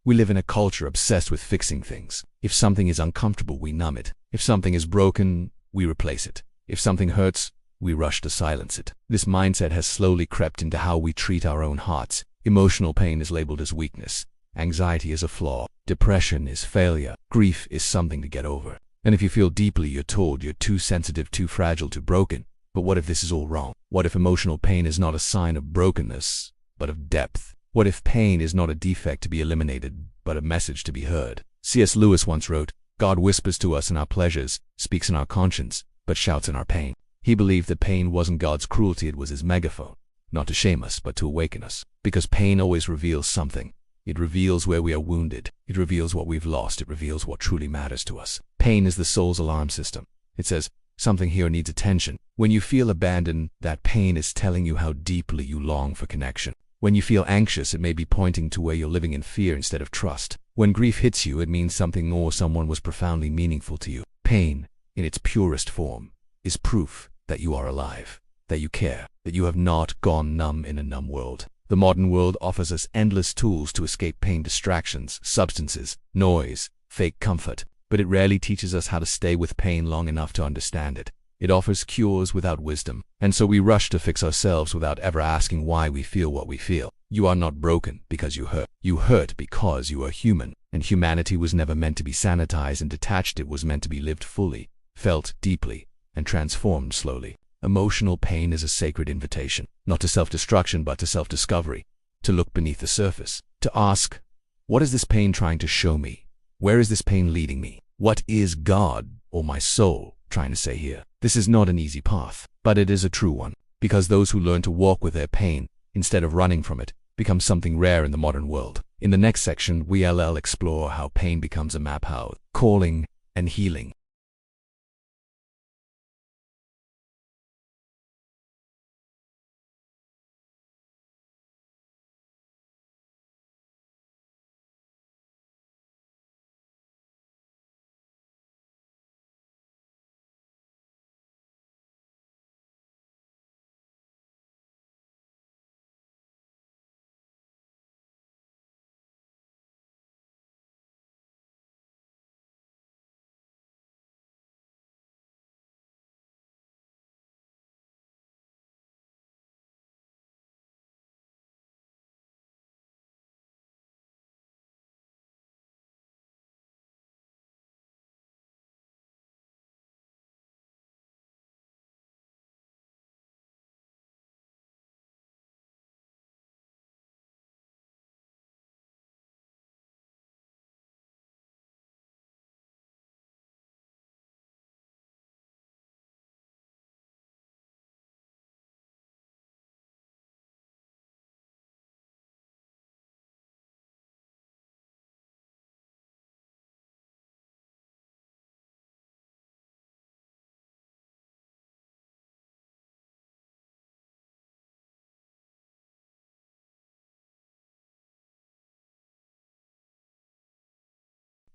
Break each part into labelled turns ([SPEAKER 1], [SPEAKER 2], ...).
[SPEAKER 1] We live in a culture obsessed with fixing things. If something is uncomfortable, we numb it. If something is broken, we replace it. If something hurts, we rush to silence it. This mindset has slowly crept into how we treat our own hearts. Emotional pain is labeled as weakness. Anxiety is a flaw. Depression is failure. Grief is something to get over. And if you feel deeply, you're told you're too sensitive, too fragile, too broken. But what if this is all wrong? What if emotional pain is not a sign of brokenness, but of depth? What if pain is not a defect to be eliminated, but a message to be heard? C.S. Lewis once wrote, "God whispers to us in our pleasures, speaks in our conscience, but shouts in our pain." He believed that pain wasn't God's cruelty, it was his megaphone, not to shame us, but to awaken us. Because pain always reveals something. It reveals where we are wounded. It reveals what we've lost. It reveals what truly matters to us. Pain is the soul's alarm system. It says, something here needs attention. When you feel abandoned, that pain is telling you how deeply you long for connection. When you feel anxious, it may be pointing to where you're living in fear instead of trust. When grief hits you, it means something or someone was profoundly meaningful to you. Pain, in its purest form, is proof that you are alive, that you care, that you have not gone numb in a numb world. The modern world offers us endless tools to escape pain: distractions, substances, noise, fake comfort. But it rarely teaches us how to stay with pain long enough to understand it. It offers cures without wisdom, and so we rush to fix ourselves without ever asking why we feel what we feel. You are not broken because you hurt. You hurt because you are human, and humanity was never meant to be sanitized and detached. It was meant to be lived fully, felt deeply, and transformed slowly. Emotional pain is a sacred invitation, not to self-destruction but to self-discovery, to look beneath the surface, to ask, what is this pain trying to show me? Where is this pain leading me? What is God or my soul trying to say here? This is not an easy path, but it is a true one, because those who learn to walk with their pain, instead of running from it, become something rare in the modern world. In the next section, we'll explore how pain becomes a map, how calling and healing.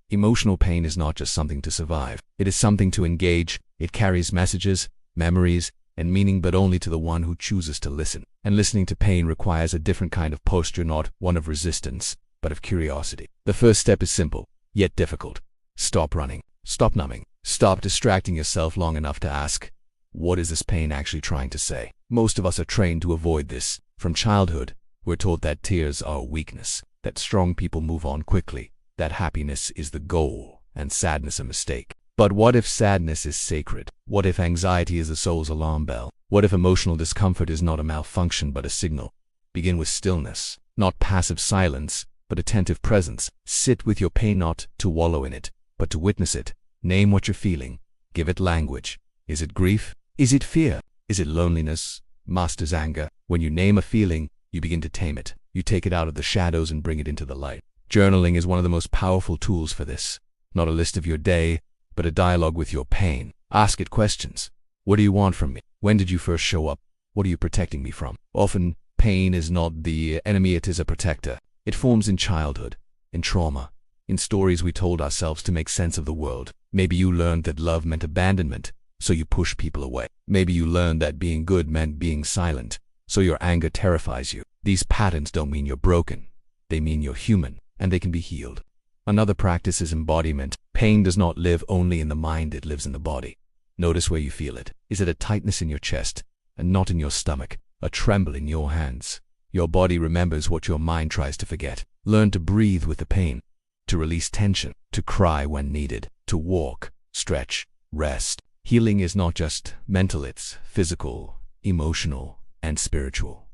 [SPEAKER 1] Emotional pain is not just something to survive. It is something to engage. It carries messages, memories, and meaning, but only to the one who chooses to listen. And listening to pain requires a different kind of posture, not one of resistance, but of curiosity. The first step is simple, yet difficult. Stop running. Stop numbing. Stop distracting yourself long enough to ask, what is this pain actually trying to say? Most of us are trained to avoid this. From childhood, we're taught that tears are a weakness, that strong people move on quickly, that happiness is the goal, and sadness a mistake. But what if sadness is sacred? What if anxiety is the soul's alarm bell? What if emotional discomfort is not a malfunction but a signal? Begin with stillness, not passive silence, but attentive presence. Sit with your pain, not to wallow in it, but to witness it. Name what you're feeling. Give it language. Is it grief? Is it fear? Is it loneliness? Master's anger? When you name a feeling, you begin to tame it. You take it out of the shadows and bring it into the light. Journaling is one of the most powerful tools for this. Not a list of your day, but a dialogue with your pain. Ask it questions. What do you want from me? When did you first show up? What are you protecting me from? Often, pain is not the enemy, it is a protector. It forms in childhood, in trauma, in stories we told ourselves to make sense of the world. Maybe you learned that love meant abandonment, so you push people away. Maybe you learned that being good meant being silent, so your anger terrifies you. These patterns don't mean you're broken. They mean you're human. and they can be healed. Another practice is embodiment. Pain does not live only in the mind, it lives in the body. Notice where you feel it. Is it a tightness in your chest, a knot in your stomach, a tremble in your hands? Your body remembers what your mind tries to forget. Learn to breathe with the pain, to release tension, to cry when needed, to walk, stretch, rest. Healing is not just mental, it's physical, emotional, and spiritual.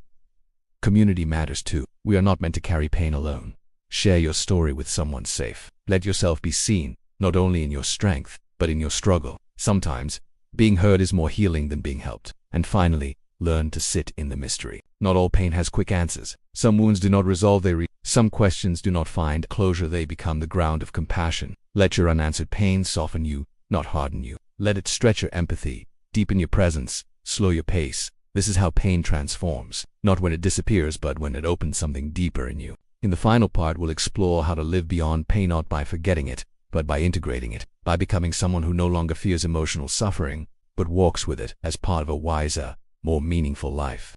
[SPEAKER 1] Community matters too. We are not meant to carry pain alone. Share your story with someone safe. Let yourself be seen, not only in your strength, but in your struggle. Sometimes, being heard is more healing than being helped. And finally, learn to sit in the mystery. Not all pain has quick answers. Some wounds do not resolve, some questions do not find closure, they become the ground of compassion. Let your unanswered pain soften you, not harden you. Let it stretch your empathy, deepen your presence, slow your pace. This is how pain transforms, not when it disappears, but when it opens something deeper in you. In the final part, we'll explore how to live beyond pain, not by forgetting it, but by integrating it, by becoming someone who no longer fears emotional suffering, but walks with it as part of a wiser, more meaningful life.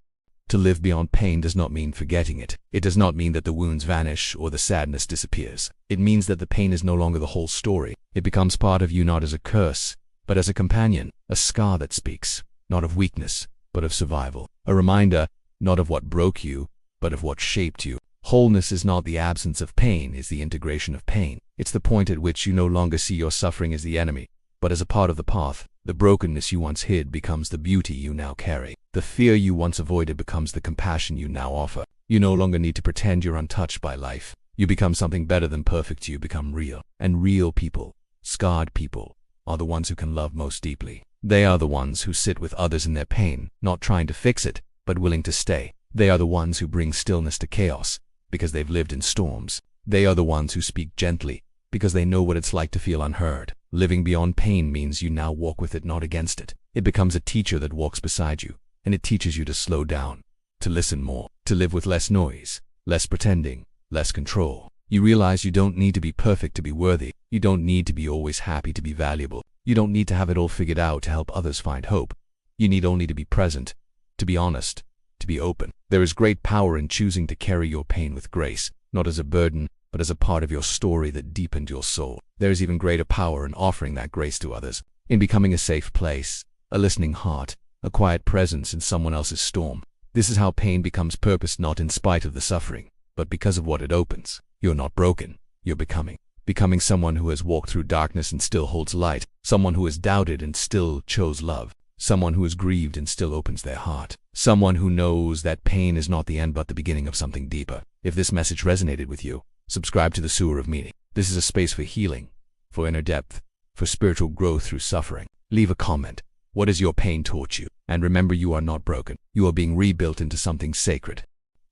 [SPEAKER 1] To live beyond pain does not mean forgetting it. It does not mean that the wounds vanish or the sadness disappears. It means that the pain is no longer the whole story. It becomes part of you, not as a curse, but as a companion, a scar that speaks, not of weakness, but of survival. A reminder, not of what broke you, but of what shaped you. Wholeness is not the absence of pain, it's the integration of pain. It's the point at which you no longer see your suffering as the enemy, but as a part of the path. The brokenness you once hid becomes the beauty you now carry. The fear you once avoided becomes the compassion you now offer. You no longer need to pretend you're untouched by life. You become something better than perfect. You become real. And real people, scarred people, are the ones who can love most deeply. They are the ones who sit with others in their pain, not trying to fix it, but willing to stay. They are the ones who bring stillness to chaos, because they've lived in storms. They are the ones who speak gently, because they know what it's like to feel unheard. Living beyond pain means you now walk with it, not against it. It becomes a teacher that walks beside you, and it teaches you to slow down, to listen more, to live with less noise, less pretending, less control. You realize you don't need to be perfect to be worthy. You don't need to be always happy to be valuable. You don't need to have it all figured out to help others find hope. You need only to be present, to be honest, to be open. There is great power in choosing to carry your pain with grace, not as a burden, but as a part of your story that deepened your soul. There is even greater power in offering that grace to others, in becoming a safe place, a listening heart, a quiet presence in someone else's storm. This is how pain becomes purpose, not in spite of the suffering, but because of what it opens. You're not broken, you're becoming. Becoming someone who has walked through darkness and still holds light, someone who has doubted and still chose love, someone who has grieved and still opens their heart, someone who knows that pain is not the end but the beginning of something deeper. If this message resonated with you, subscribe to the Sower of Meaning. This is a space for healing, for inner depth, for spiritual growth through suffering. Leave a comment. What has your pain taught you? And remember, you are not broken. You are being rebuilt into something sacred.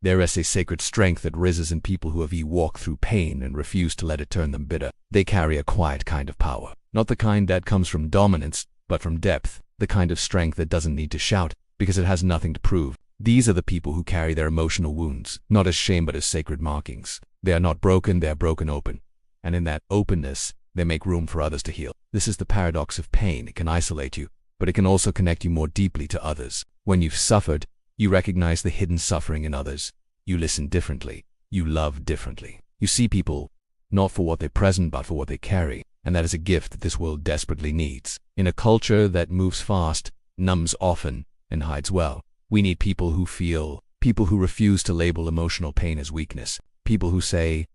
[SPEAKER 1] There is a sacred strength that rises in people who have walked through pain and refuse to let it turn them bitter. They carry a quiet kind of power, not the kind that comes from dominance, but from depth, the kind of strength that doesn't need to shout, because it has nothing to prove. These are the people who carry their emotional wounds, not as shame but as sacred markings. They are not broken, they are broken open. And in that openness, they make room for others to heal. This is the paradox of pain. It can isolate you, but it can also connect you more deeply to others. When you've suffered, you recognize the hidden suffering in others. You listen differently. You love differently. You see people, not for what they present, but for what they carry. And that is a gift that this world desperately needs. In a culture that moves fast, numbs often, and hides well, we need people who feel, people who refuse to label emotional pain as weakness, people who say,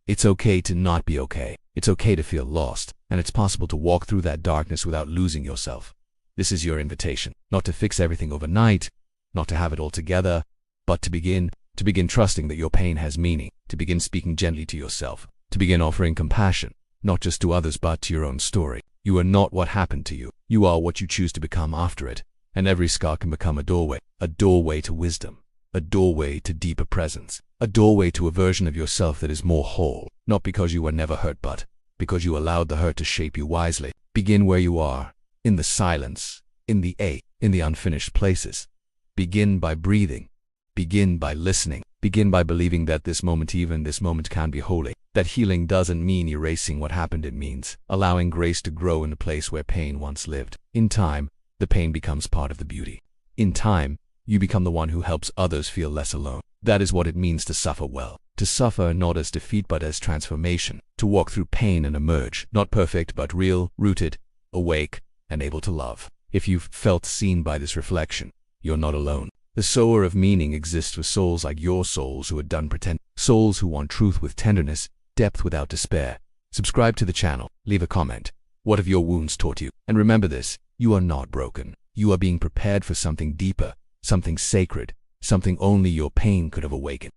[SPEAKER 1] it's okay to not be okay. It's okay to feel lost, and it's possible to walk through that darkness without losing yourself. This is your invitation, not to fix everything overnight, not to have it all together, but to begin trusting that your pain has meaning, to begin speaking gently to yourself, to begin offering compassion, not just to others but to your own story. You are not what happened to you. You are what you choose to become after it, and every scar can become a doorway to wisdom, a doorway to deeper presence, a doorway to a version of yourself that is more whole, not because you were never hurt but because you allowed the hurt to shape you wisely. Begin where you are, in the silence, in the unfinished places. Begin by breathing. Begin by listening. Begin by believing that even this moment can be holy. That healing doesn't mean erasing what happened. It means allowing grace to grow in the place where pain once lived. In time, the pain becomes part of the beauty. In time, you become the one who helps others feel less alone. That is what it means to suffer well. To suffer not as defeat but as transformation. To walk through pain and emerge, not perfect but real, rooted, awake, and able to love. If you've felt seen by this reflection, you're not alone. The sower of meaning exists for souls like your souls who are done pretending. Souls who want truth with tenderness, depth without despair. Subscribe to the channel. Leave a comment. What have your wounds taught you? And remember this, you are not broken. You are being prepared for something deeper, something sacred, something only your pain could have awakened.